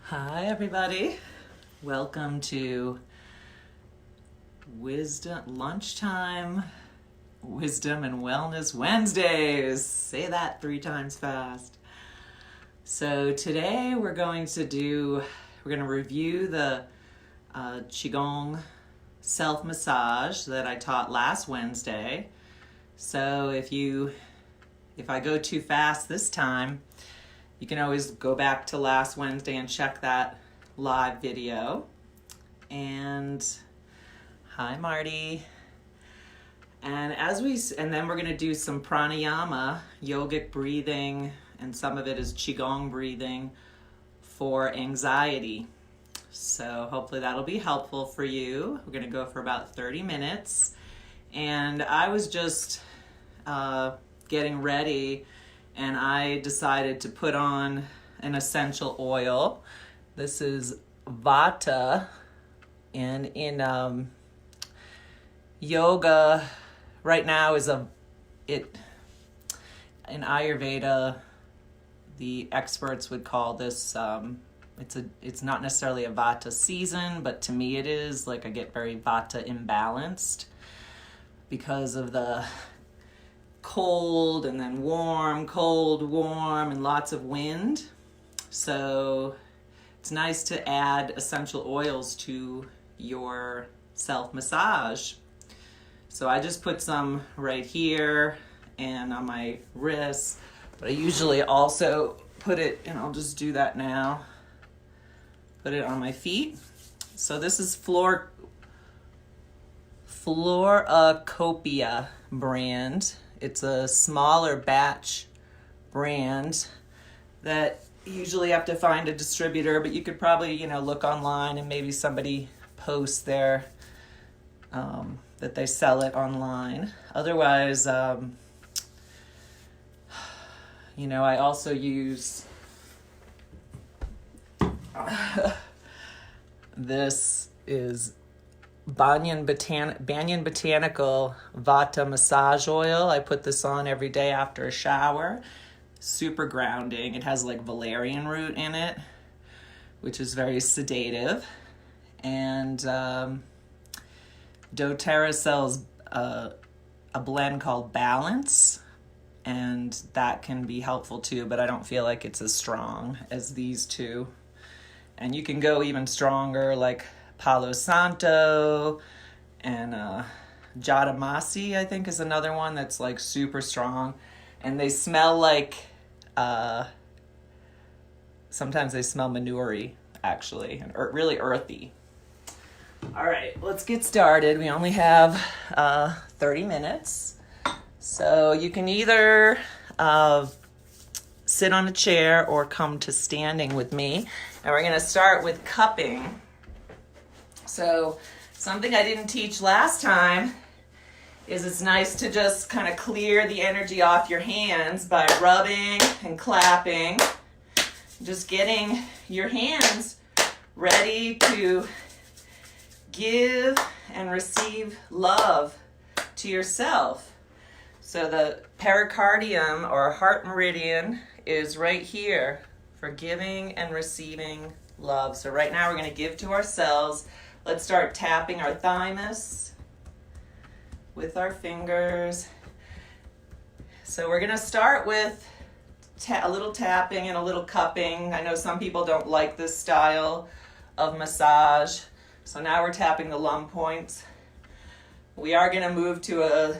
Hi everybody, welcome to lunchtime Wisdom and Wellness Wednesdays. Say that 3 times fast. So today we're going to review the Qigong self-massage that I taught last Wednesday. So if I go too fast this time, you can always go back to last Wednesday and check that live video. And hi, Marty. And then we're going to do some pranayama, yogic breathing, and some of it is Qigong breathing for anxiety. So hopefully that'll be helpful for you. We're going to go for about 30 minutes. And I was just getting ready, and I decided to put on an essential oil. This is Vata, and in yoga right now in Ayurveda, the experts would call this it's not necessarily a Vata season, but to me it is. Like, I get very Vata imbalanced because of the cold and then warm, cold, warm, and lots of wind. So it's nice to add essential oils to your self-massage. So I just put some right here and on my wrists, but I usually also put it, and I'll just do that now, put it on my feet. So this is Floracopia brand. It's a smaller batch brand that you usually have to find a distributor, but you could probably, look online and maybe somebody posts there that they sell it online. Otherwise, I also use this is Banyan Botanical Vata Massage Oil. I put this on every day after a shower. Super grounding. It has like valerian root in it, which is very sedative. And doTERRA sells a blend called Balance, and that can be helpful too, but I don't feel like it's as strong as these two. And you can go even stronger, like Palo Santo, and Jadamasi, I think, is another one that's like super strong. And they smell like, sometimes they smell manure-y, actually, and really earthy. All right, let's get started. We only have 30 minutes. So you can either sit on a chair or come to standing with me. And we're gonna start with cupping. So something I didn't teach last time is it's nice to just kind of clear the energy off your hands by rubbing and clapping. Just getting your hands ready to give and receive love to yourself. So the pericardium, or heart meridian, is right here for giving and receiving love. So right now we're going to give to ourselves. Let's start tapping our thymus with our fingers. So we're going to start with a little tapping and a little cupping. I know some people don't like this style of massage. So now we're tapping the lung points. We are going to move to a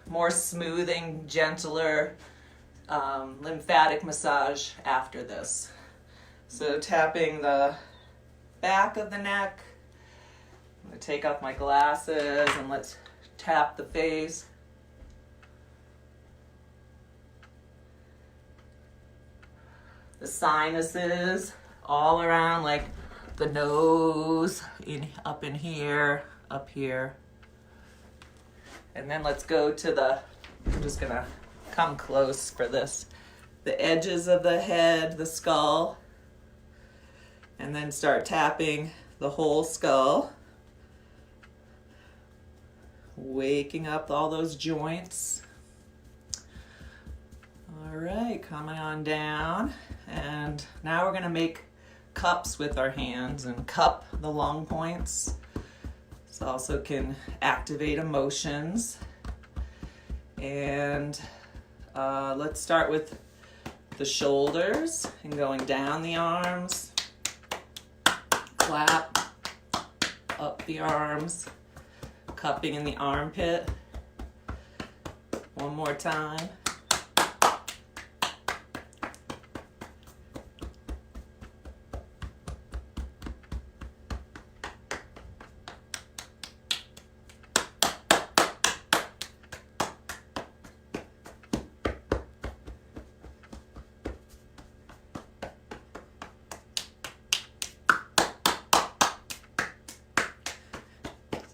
more smoothing, gentler lymphatic massage after this. So tapping the back of the neck. I'm going to take off my glasses and let's tap the face. The sinuses all around, like the nose, up in here, up here. And then let's go to I'm just going to come close for this, the edges of the head, the skull, and then start tapping the whole skull. Waking up all those joints. All right, coming on down. And now we're going to make cups with our hands and cup the lung points. This also can activate emotions. And let's start with the shoulders and going down the arms. Clap up the arms, cupping in the armpit. One more time.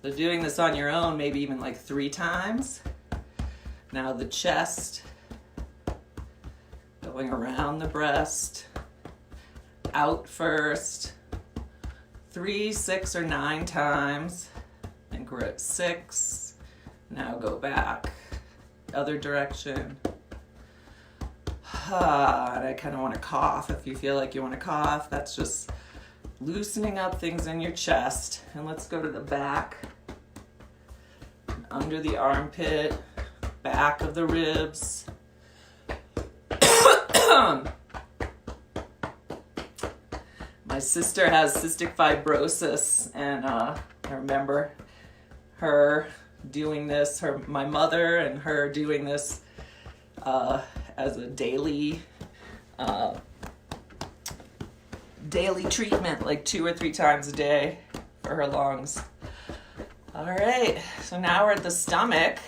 So doing this on your own, maybe even like 3 times. Now the chest, going around the breast, out first, 3, 6, or 9 times, and grip 6. Now go back, other direction. And I kind of want to cough. If you feel like you want to cough, that's just loosening up things in your chest. And let's go to the back, under the armpit, back of the ribs. My sister has cystic fibrosis, and I remember her doing this, my mother and her doing this as a daily treatment, like 2 or 3 times a day for her lungs. All right, so now we're at the stomach,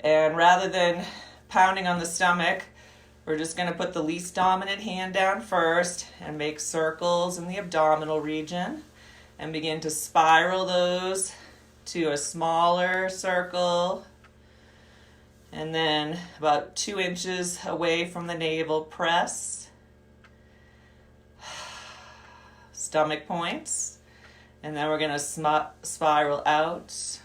and rather than pounding on the stomach, we're just going to put the least dominant hand down first and make circles in the abdominal region and begin to spiral those to a smaller circle, and then about 2 inches away from the navel, press stomach points. And then we're going to spiral out.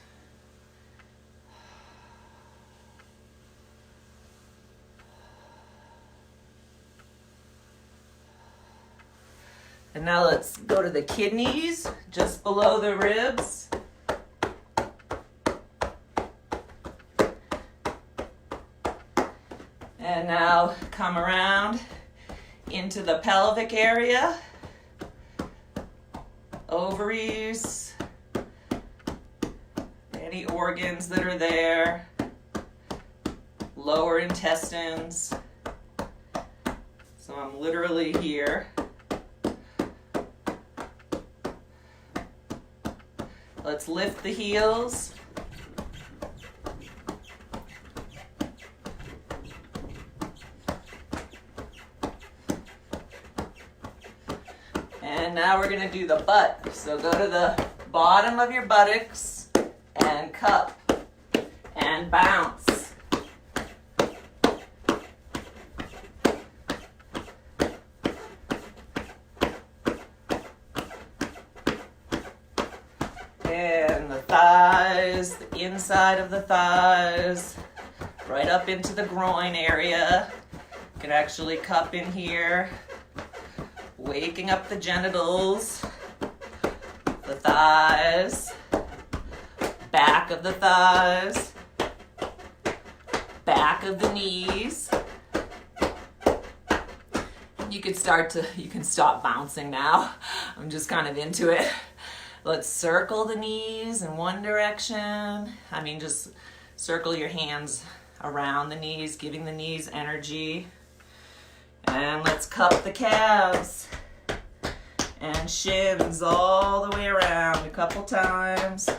And now let's go to the kidneys, just below the ribs. And now come around into the pelvic area. Ovaries, any organs that are there, lower intestines. So I'm literally here. Let's lift the heels. And now we're going to do the butt. So go to the bottom of your buttocks and cup and bounce. And the thighs, the inside of the thighs, right up into the groin area. You can actually cup in here. Waking up the genitals, the thighs, back of the thighs, back of the knees. You can stop bouncing now. I'm just kind of into it. Let's circle the knees in one direction. Just circle your hands around the knees, giving the knees energy. And let's cup the calves and shins all the way around a couple times.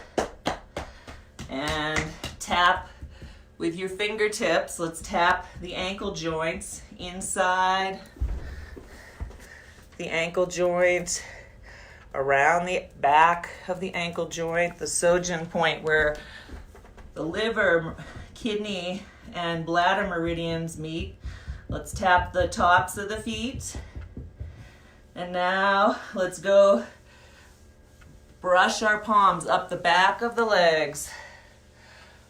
And tap with your fingertips. Let's tap the ankle joints inside the ankle joint, around the back of the ankle joint, the sojourn point where the liver, kidney, and bladder meridians meet. Let's tap the tops of the feet. And now let's go brush our palms up the back of the legs,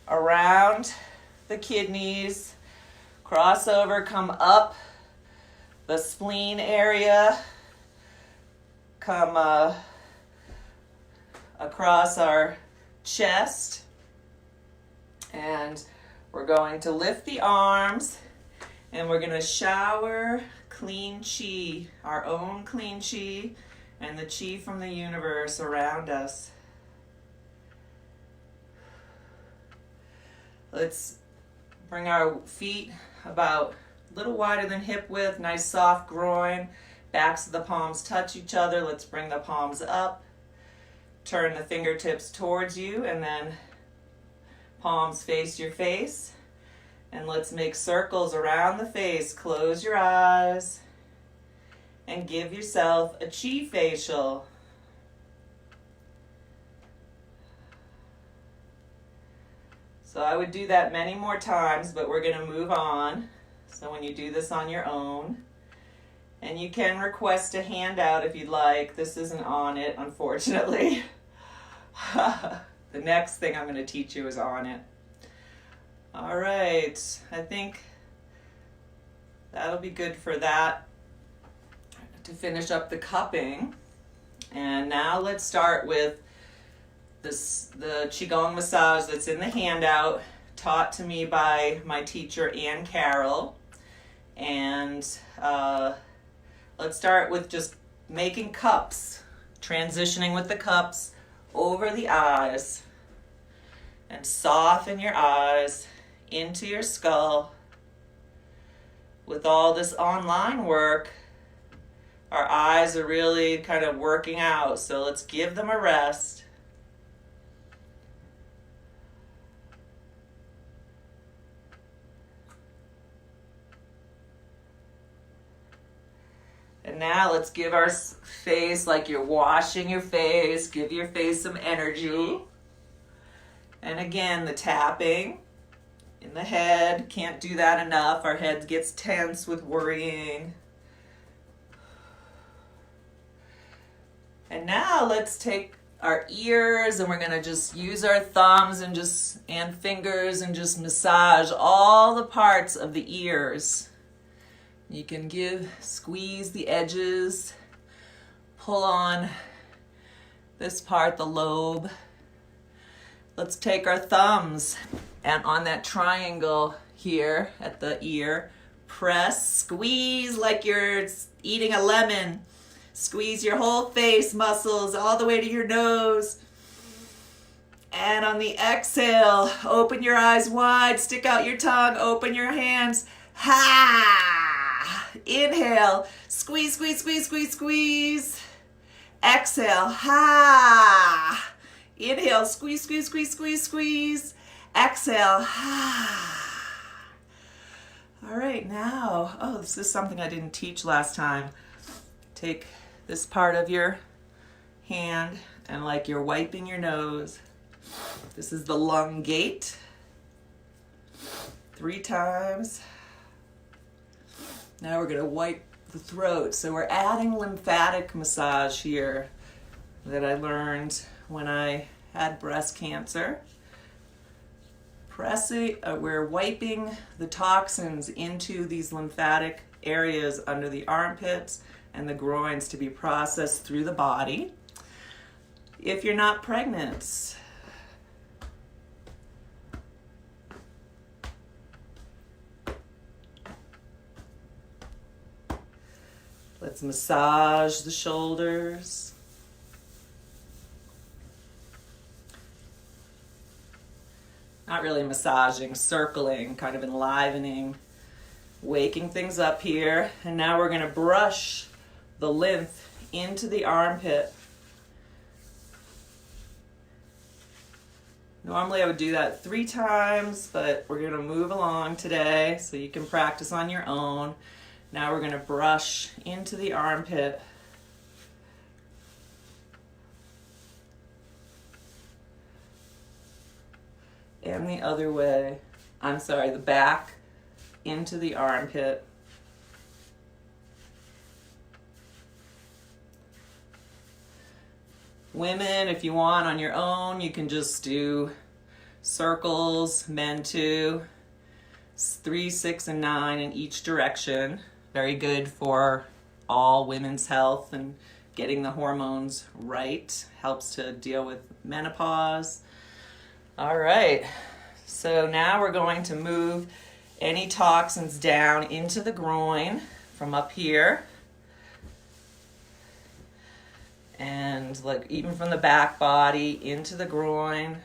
around the kidneys, cross over, come up the spleen area, come across our chest, and we're going to lift the arms, and we're going to shower clean chi, our own clean chi, and the chi from the universe around us. Let's bring our feet about a little wider than hip width, nice soft groin. Backs of the palms touch each other. Let's bring the palms up. Turn the fingertips towards you, and then palms face your face. And let's make circles around the face. Close your eyes and give yourself a chi facial. So I would do that many more times, but we're going to move on. So when you do this on your own, and you can request a handout if you'd like. This isn't on it, unfortunately. The next thing I'm going to teach you is on it. All right, I think that'll be good for that to finish up the cupping. And now let's start with the Qigong massage that's in the handout, taught to me by my teacher, Ann Carroll. And let's start with just making cups, transitioning with the cups over the eyes, and soften your eyes into your skull. With all this online work, our eyes are really kind of working out, so let's give them a rest. And now let's give our face like you're washing your face. Give your face some energy. And again, the tapping in the head. Can't do that enough. Our head gets tense with worrying. And now let's take our ears, and we're going to just use our thumbs and fingers and just massage all the parts of the ears. You can squeeze the edges, pull on this part, the lobe. Let's take our thumbs, and on that triangle here at the ear, press, squeeze like you're eating a lemon. Squeeze your whole face muscles all the way to your nose. And on the exhale, open your eyes wide, stick out your tongue, open your hands. Ha! Inhale, squeeze, squeeze, squeeze, squeeze, squeeze. Exhale, ha! Inhale, squeeze, squeeze, squeeze, squeeze, squeeze. Exhale, ha! All right, now, this is something I didn't teach last time. Take this part of your hand, and like you're wiping your nose. This is the lung gate. 3 times. Now we're going to wipe the throat. So we're adding lymphatic massage here that I learned when I had breast cancer. We're wiping the toxins into these lymphatic areas under the armpits and the groins to be processed through the body. If you're not pregnant, let's massage the shoulders. Not really massaging, circling, kind of enlivening, waking things up here. And now we're going to brush the lymph into the armpit. Normally I would do that 3 times, but we're going to move along today so you can practice on your own. Now we're going to brush into the armpit. And the other way. The back into the armpit. Women, if you want on your own, you can just do circles, men too. 3, 6, and 9 in each direction. Very good for all women's health and getting the hormones right, helps to deal with menopause. All right, so now we're going to move any toxins down into the groin from up here. And like even from the back body into the groin.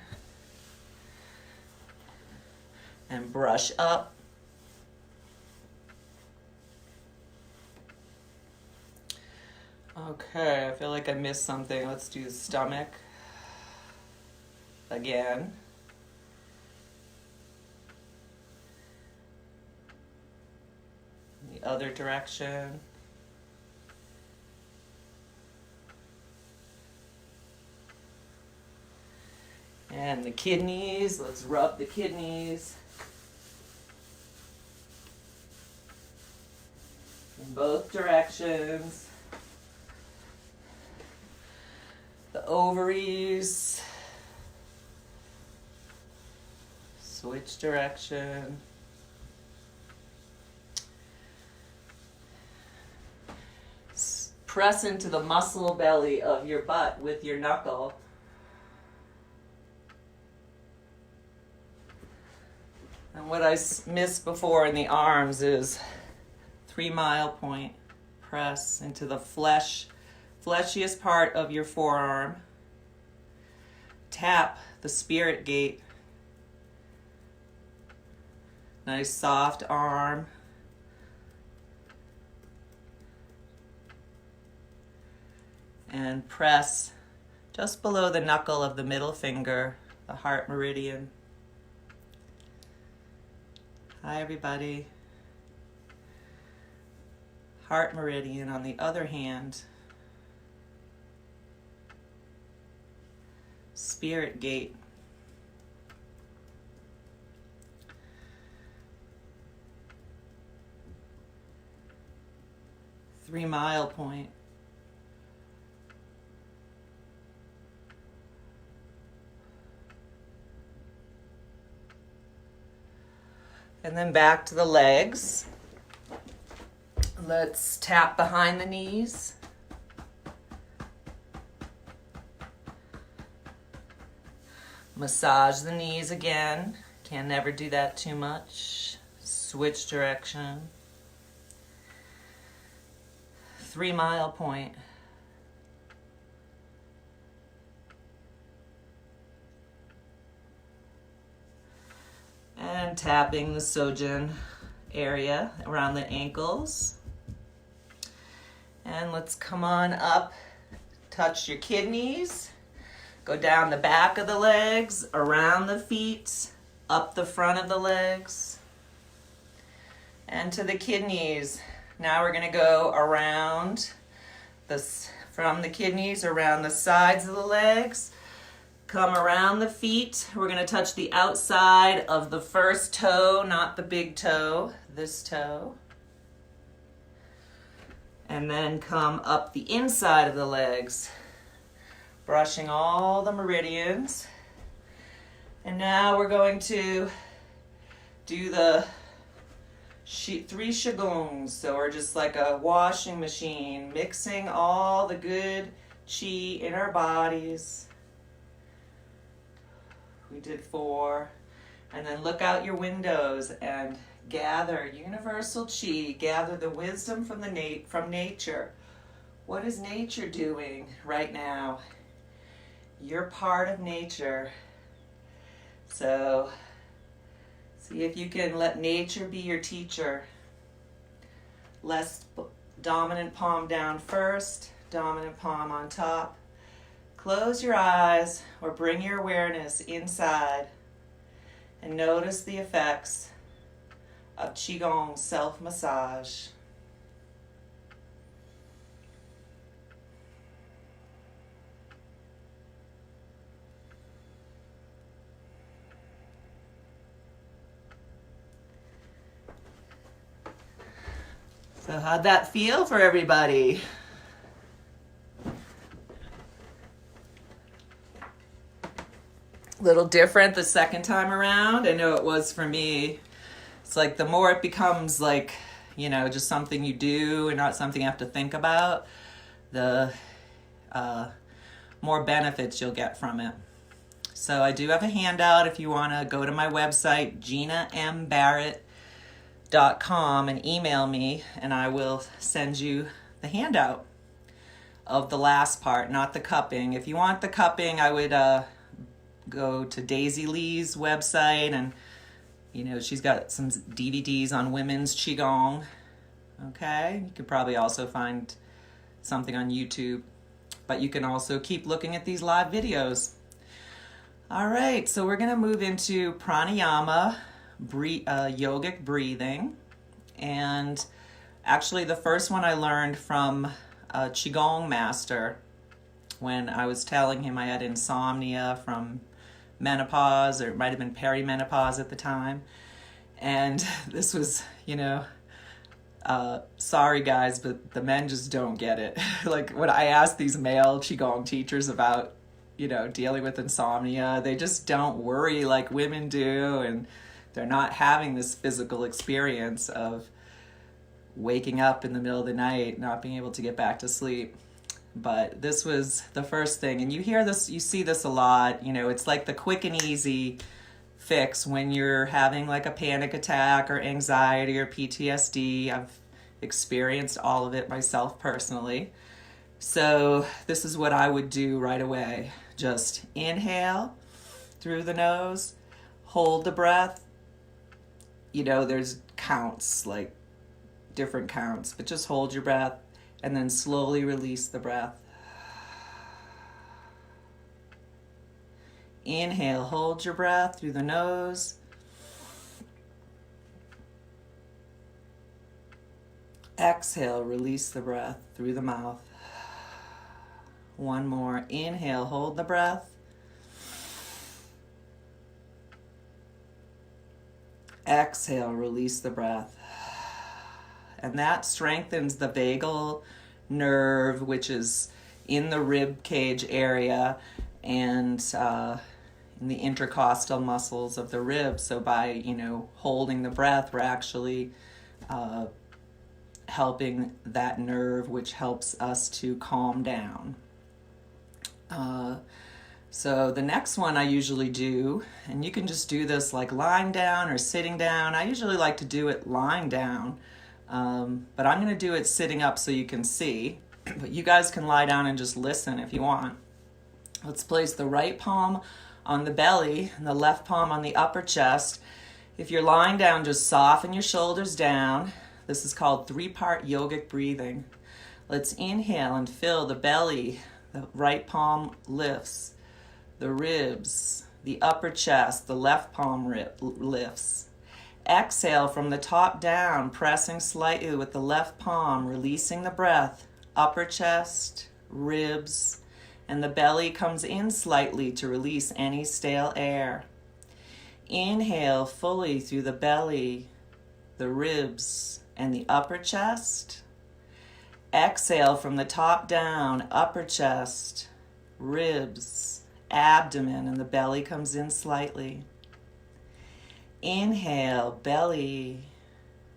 And brush up. Okay, I feel like I missed something. Let's do the stomach again. The other direction. And the kidneys, let's rub the kidneys. In both directions. The ovaries. Switch direction. Press into the muscle belly of your butt with your knuckle. And what I missed before in the arms is 3 mile point. Press into the fleshiest part of your forearm. Tap the spirit gate. Nice soft arm. And press just below the knuckle of the middle finger, the heart meridian. Hi, everybody. Heart meridian on the other hand. Spirit gate. Three Mile point. And then back to the legs. Let's tap behind the knees. Massage the knees again. Can never do that too much. Switch direction. 3 Mile point. And tapping the Sojin area around the ankles. And let's come on up, touch your kidneys, go down the back of the legs, around the feet, up the front of the legs, and to the kidneys. Now we're gonna go around from the kidneys, around the sides of the legs, come around the feet. We're gonna touch the outside of the first toe, not the big toe, this toe. And then come up the inside of the legs, brushing all the meridians. And now we're going to do the 3 Qigongs. So we're just like a washing machine, mixing all the good qi in our bodies. We did 4. And then look out your windows and gather universal qi, gather the wisdom from nature. What is nature doing right now? You're part of nature. So see if you can let nature be your teacher. Less dominant palm down first, dominant palm on top. Close your eyes or bring your awareness inside and notice the effects of Qigong self-massage. So how'd that feel for everybody? A little different the second time around. I know it was for me. It's like the more it becomes like, just something you do and not something you have to think about, the more benefits you'll get from it. So I do have a handout if you want to go to my website, GinaMBarrett.com, and email me, and I will send you the handout of the last part, not the cupping. If you want the cupping, I would go to Daisy Lee's website, and she's got some DVDs on women's Qigong. Okay, you could probably also find something on YouTube, but you can also keep looking at these live videos. All right, so we're going to move into pranayama, yogic breathing. And actually the first one I learned from a Qigong master when I was telling him I had insomnia from menopause, or it might have been perimenopause at the time. And this was, sorry guys, but the men just don't get it. Like when I ask these male Qigong teachers about dealing with insomnia, they just don't worry like women do, and they're not having this physical experience of waking up in the middle of the night, not being able to get back to sleep. But this was the first thing, and you see this a lot, it's like the quick and easy fix when you're having like a panic attack or anxiety or PTSD. I've experienced all of it myself personally. So this is what I would do right away. Just inhale through the nose, hold the breath. There's counts, like different counts, but just hold your breath and then slowly release the breath. Inhale, hold your breath through the nose. Exhale, release the breath through the mouth. One more. Inhale, hold the breath. Exhale, release the breath. And that strengthens the vagal nerve, which is in the rib cage area and in the intercostal muscles of the ribs. So by, holding the breath, we're actually helping that nerve, which helps us to calm down. So the next one I usually do, and you can just do this like lying down or sitting down. I usually like to do it lying down, but I'm going to do it sitting up so you can see. But you guys can lie down and just listen if you want. Let's place the right palm on the belly and the left palm on the upper chest. If you're lying down, just soften your shoulders down. This is called 3-part yogic breathing. Let's inhale and fill the belly. The right palm lifts, the ribs, the upper chest, the left palm lifts. Exhale from the top down, pressing slightly with the left palm, releasing the breath. Upper chest, ribs, and the belly comes in slightly to release any stale air. Inhale fully through the belly, the ribs, and the upper chest. Exhale from the top down, upper chest, ribs, abdomen, and the belly comes in slightly. Inhale, belly,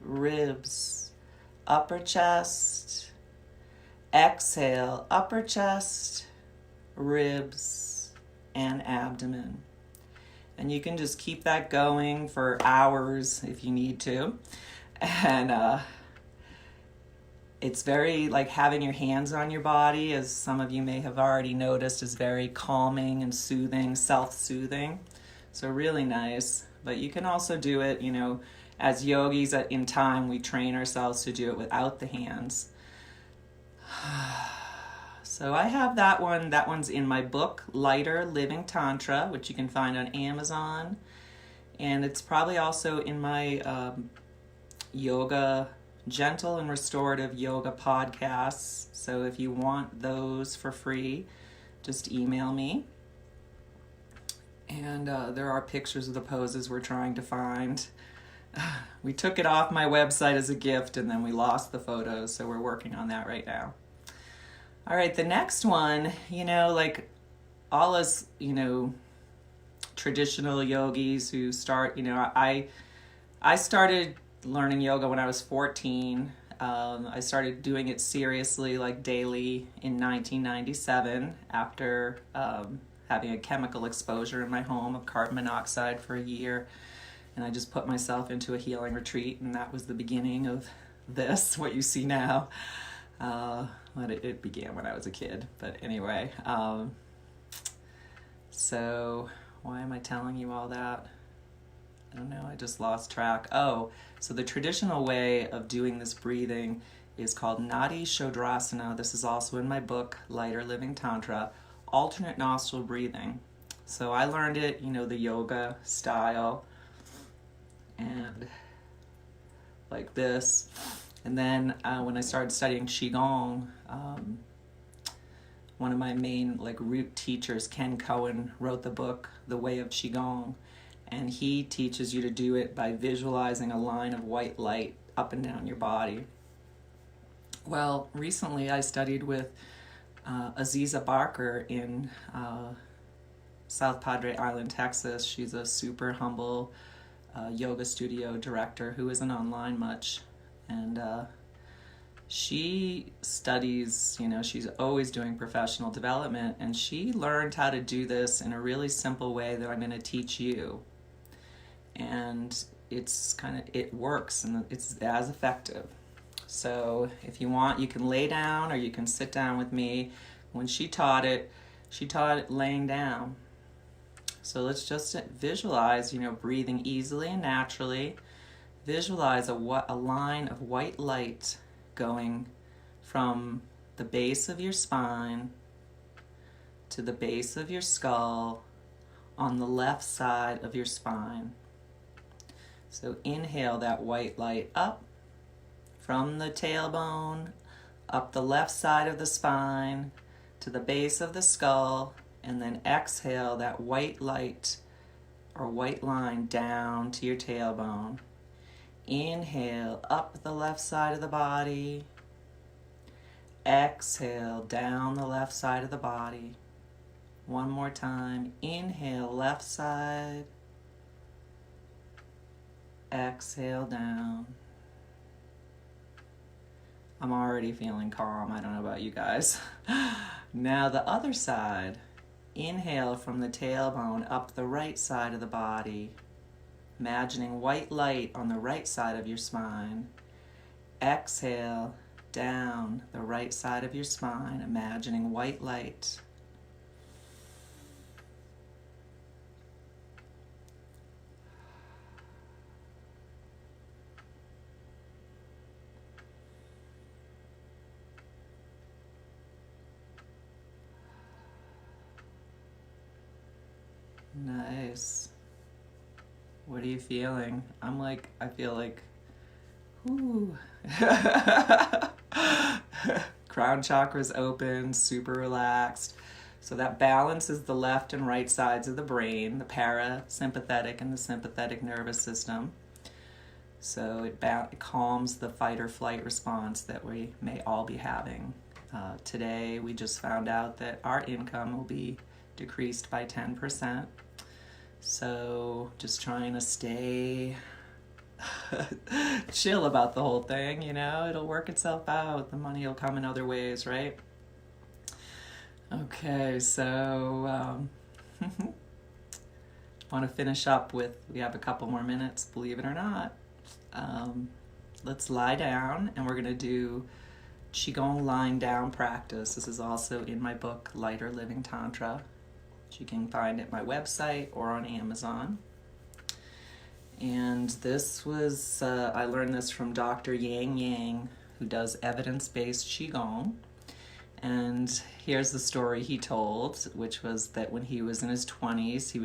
ribs, upper chest. Exhale, upper chest, ribs, and abdomen. And you can just keep that going for hours if you need to. And it's very like having your hands on your body, as some of you may have already noticed, is very calming and soothing, self-soothing. So really nice. But you can also do it, as yogis in time, we train ourselves to do it without the hands. So I have that one. That one's in my book, Lighter Living Tantra, which you can find on Amazon. And it's probably also in my gentle and restorative yoga podcasts. So if you want those for free, just email me. And there are pictures of the poses we're trying to find. We took it off my website as a gift, and then we lost the photos, so we're working on that right now. All right, the next one, like all us, traditional yogis who start, I started learning yoga when I was 14. I started doing it seriously, like daily, in 1997 after having a chemical exposure in my home of carbon monoxide for a year. And I just put myself into a healing retreat, and that was the beginning of this, what you see now. But it began when I was a kid. But anyway, so why am I telling you all that? I don't know, I just lost track. Oh, so the traditional way of doing this breathing is called Nadi Shodrasana. This is also in my book, Lighter Living Tantra, alternate nostril breathing. So I learned it, you know, the yoga style, and like this. And then when I started studying Qigong, one of my main root teachers, Ken Cohen, wrote the book, The Way of Qigong. And he teaches you to do it by visualizing a line of white light up and down your body. Well, recently I studied with Aziza Barker in South Padre Island, Texas. She's a super humble yoga studio director who isn't online much. And she studies, you know, she's always doing professional development, and she learned how to do this in a really simple way that I'm going to teach you. And it works, and it's as effective. So if you want, you can lay down or you can sit down with me. When she taught it laying down. So let's just visualize, you know, breathing easily and naturally. Visualize a line of white light going from the base of your spine to the base of your skull on the left side of your spine. So inhale that white light up from the tailbone, up the left side of the spine to the base of the skull, and then exhale that white light or white line down to your tailbone. Inhale up the left side of the body. Exhale down the left side of the body. One more time. Inhale left side. Exhale down. I'm already feeling calm. I don't know about you guys. Now the other side. Inhale from the tailbone up the right side of the body. Imagining white light on the right side of your spine. Exhale down the right side of your spine, imagining white light. Nice. What are you feeling? I feel like, ooh. Crown chakra's open, super relaxed. So that balances the left and right sides of the brain, the parasympathetic and the sympathetic nervous system. So it calms the fight or flight response that we may all be having. Today we just found out that our income will be decreased by 10%. So just trying to stay chill about the whole thing, you know, it'll work itself out. The money will come in other ways, right? Okay, so want to finish up with, we have a couple more minutes, believe it or not. Let's lie down, and we're going to do Qigong lying down practice. This is also in my book, Lighter Living Tantra, which you can find at my website or on Amazon. And this was, I learned this from Dr. Yang, who does evidence-based Qigong. And here's the story he told, which was that when he was in his 20s, he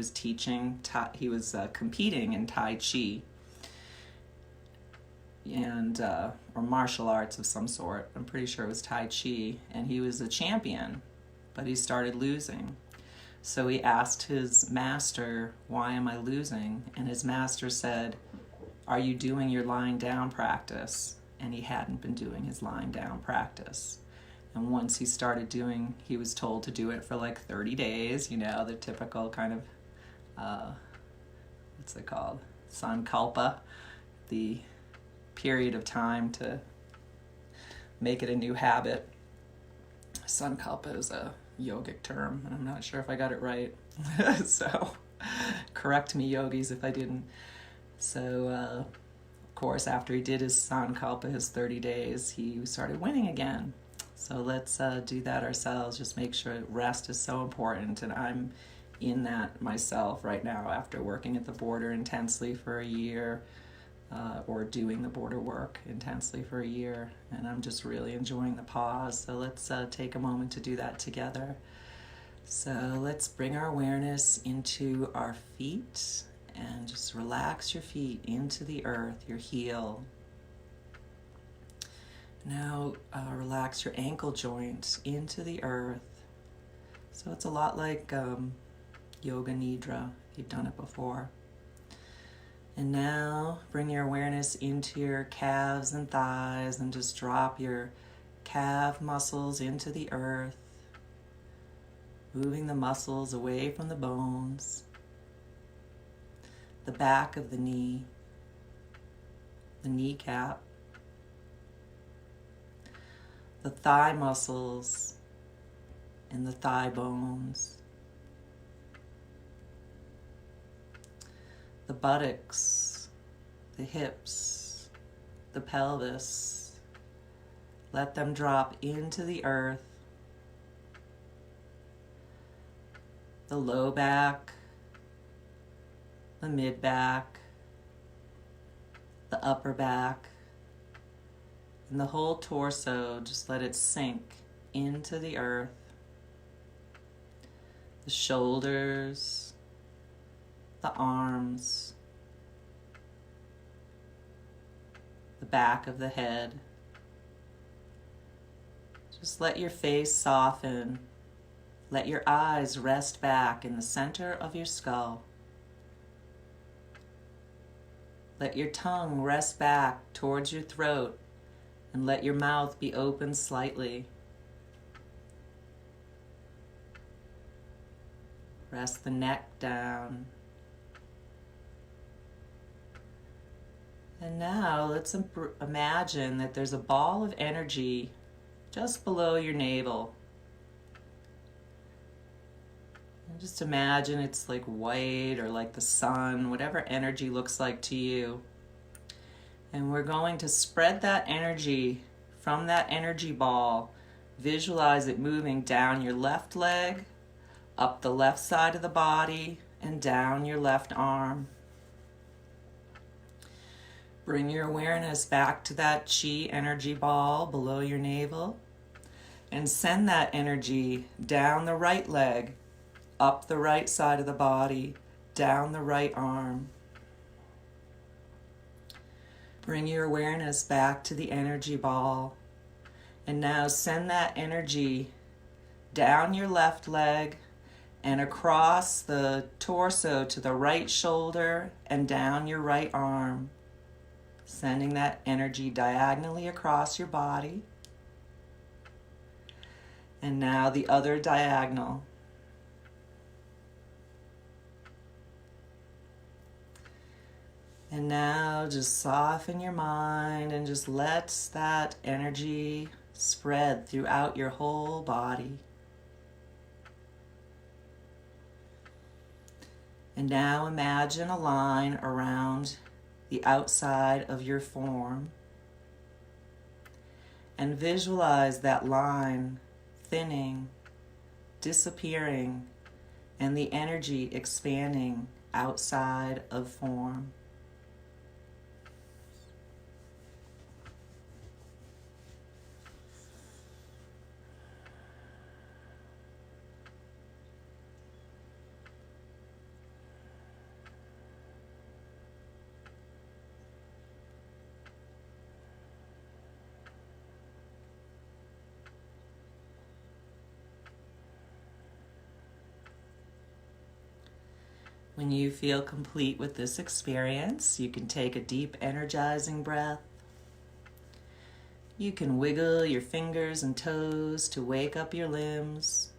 was competing in Tai Chi, and or martial arts of some sort. I'm pretty sure it was Tai Chi, and he was a champion, but he started losing. So he asked his master, "Why am I losing?" And his master said, "Are you doing your lying down practice?" And he hadn't been doing his lying down practice. And once he started doing, he was told to do it for like 30 days, you know, the typical kind of, what's it called? Sankalpa, the period of time to make it a new habit. Sankalpa is a yogic term, and I'm not sure if I got it right. So correct me, yogis, if I didn't. So, of course, after he did his Sankalpa, his 30 days, he started winning again. So let's do that ourselves. Just make sure rest is so important. And I'm in that myself right now after working at the border intensely for a year, or doing the border work intensely for a year. And I'm just really enjoying the pause. So let's take a moment to do that together. So let's bring our awareness into our feet and just relax your feet into the earth, your heel. Now relax your ankle joints into the earth. So it's a lot like Yoga Nidra, if you've done it before. And now bring your awareness into your calves and thighs and just drop your calf muscles into the earth, moving the muscles away from the bones, the back of the knee, the kneecap, the thigh muscles and the thigh bones, the buttocks, the hips, the pelvis. Let them drop into the earth. The low back, the mid back, the upper back, and the whole torso. Just let it sink into the earth. The shoulders, the arms, the back of the head. Just let your face soften. Let your eyes rest back in the center of your skull. Let your tongue rest back towards your throat and let your mouth be open slightly. Rest the neck down. And now let's imagine that there's a ball of energy just below your navel. And just imagine it's like white or like the sun, whatever energy looks like to you. And we're going to spread that energy from that energy ball. Visualize it moving down your left leg, up the left side of the body, and down your left arm. Bring your awareness back to that chi energy ball below your navel and send that energy down the right leg, up the right side of the body, down the right arm. Bring your awareness back to the energy ball and now send that energy down your left leg and across the torso to the right shoulder and down your right arm. Sending that energy diagonally across your body. And now the other diagonal. And now just soften your mind and just let that energy spread throughout your whole body. And now imagine a line around the outside of your form and visualize that line thinning, disappearing, and the energy expanding outside of form. When you feel complete with this experience, you can take a deep, energizing breath. You can wiggle your fingers and toes to wake up your limbs.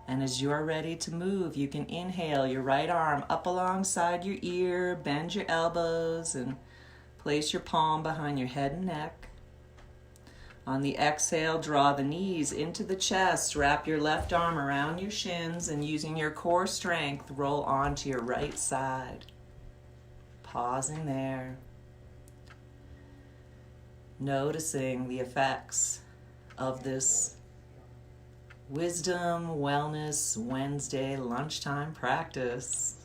And as you're ready to move, you can inhale your right arm up alongside your ear, bend your elbows, and place your palm behind your head and neck. On the exhale, draw the knees into the chest. Wrap your left arm around your shins and using your core strength, roll onto your right side. Pausing there. Noticing the effects of this Wisdom Wellness Wednesday lunchtime practice.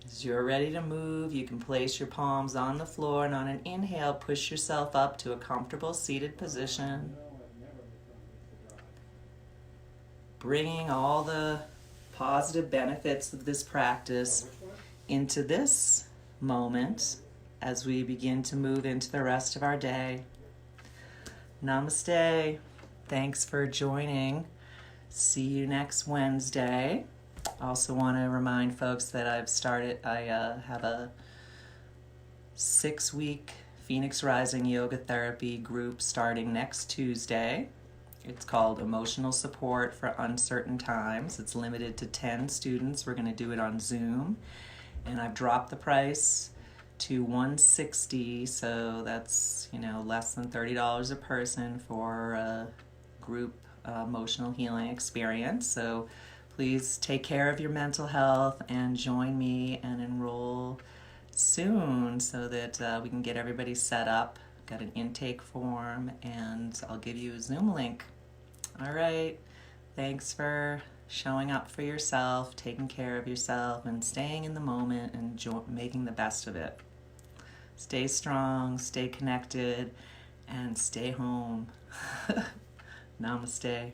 As you're ready to move, you can place your palms on the floor, and on an inhale, push yourself up to a comfortable seated position. Bringing all the positive benefits of this practice into this moment as we begin to move into the rest of our day. Namaste. Thanks for joining. See you next Wednesday. Also want to remind folks that I have a 6-week Phoenix Rising Yoga Therapy group starting next Tuesday. It's called Emotional Support for Uncertain Times. It's limited to 10 students. We're going to do it on Zoom. And I've dropped the price to $160, so that's, less than $30 a person for a group emotional healing experience. So please take care of your mental health and join me and enroll soon so that we can get everybody set up. Got an intake form, and I'll give you a Zoom link. All right, thanks for showing up for yourself, taking care of yourself, and staying in the moment and making the best of it. Stay strong, stay connected, and stay home. Namaste.